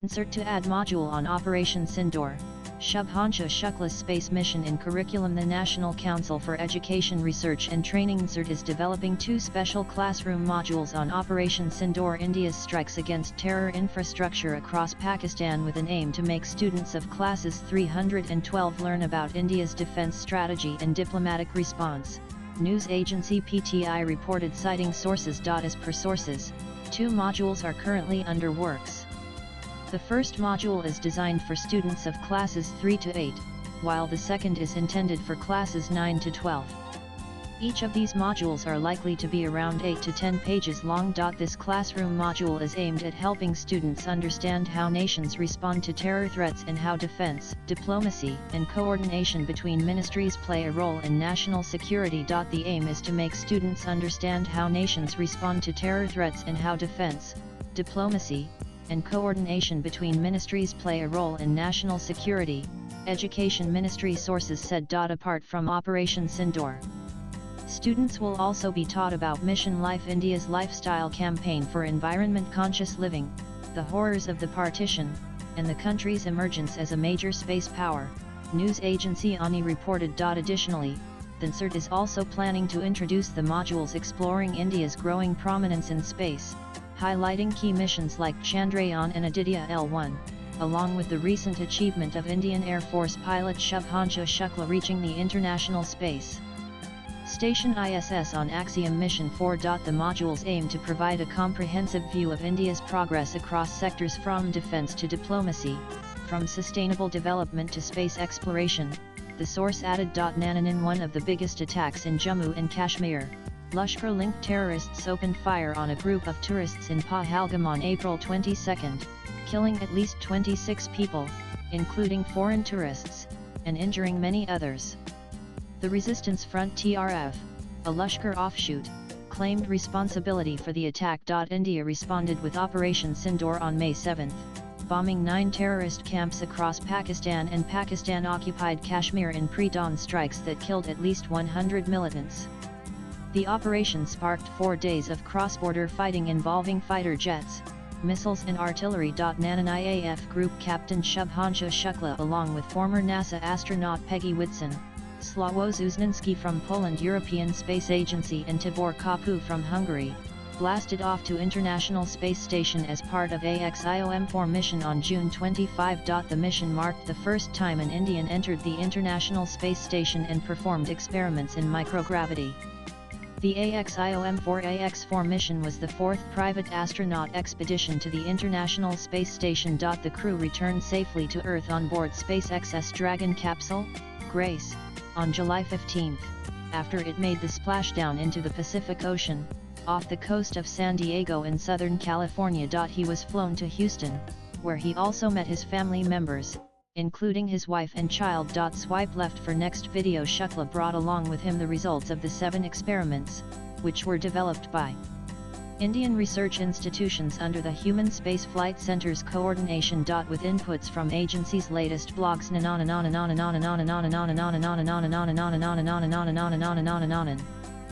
NCERT to add module on Operation Sindoor, Shubhanshu Shuklas space mission in curriculum. The National Council for Education Research and Training NCERT is developing 2 special classroom modules on Operation Sindoor, India's strikes against terror infrastructure across Pakistan, with an aim to make students of classes 312 learn about India's defense strategy and diplomatic response. News agency PTI reported, citing sources. As per sources, 2 modules are currently under works. The first module is designed for students of classes 3 to 8, while the second is intended for classes 9 to 12. Each of these modules are likely to be around 8 to 10 pages long. This classroom module is aimed at helping students understand how nations respond to terror threats and how defense, diplomacy, and coordination between ministries play a role in national security. The aim is to make students understand how nations respond to terror threats and how defense, diplomacy, and coordination between ministries play a role in national security, Education Ministry sources said. Apart from Operation Sindoor, students will also be taught about Mission Life, India's lifestyle campaign for environment-conscious living, the horrors of the partition, and the country's emergence as a major space power, news agency ANI reported. Additionally, the NCERT is also planning to introduce the modules exploring India's growing prominence in space, highlighting key missions like Chandrayaan and Aditya L1, along with the recent achievement of Indian Air Force pilot Shubhanshu Shukla reaching the International Space Station ISS on Axiom Mission 4. The modules aim to provide a comprehensive view of India's progress across sectors from defense to diplomacy, from sustainable development to space exploration, the source added. In one of the biggest attacks in Jammu and Kashmir, Lashkar-linked terrorists opened fire on a group of tourists in Pahalgam on April 22, killing at least 26 people, including foreign tourists, and injuring many others. The Resistance Front TRF, a Lashkar offshoot, claimed responsibility for the attack. India responded with Operation Sindoor on May 7, bombing 9 terrorist camps across Pakistan and Pakistan-occupied Kashmir in pre-dawn strikes that killed at least 100 militants. The operation sparked 4 days of cross-border fighting involving fighter jets, missiles and artillery. IAF Group Captain Shubhanshu Shukla, along with former NASA astronaut Peggy Whitson, Sławomir Uzninski from Poland, European Space Agency, and Tibor Kapu from Hungary, blasted off to International Space Station as part of AXIOM-4 mission on June 25. The mission marked the first time an Indian entered the International Space Station and performed experiments in microgravity. The AXIOM-4 mission was the 4th private astronaut expedition to the International Space Station. The crew returned safely to Earth on board SpaceX's Dragon capsule, Grace, on July 15, after it made the splashdown into the Pacific Ocean, off the coast of San Diego in Southern California. He was flown to Houston, where he also met his family members, including his wife and child. Swipe left for next video. Shukla brought along with him the results of the 7 experiments, which were developed by Indian research institutions under the Human Space Flight Center's coordination. With inputs from agency's latest blogs.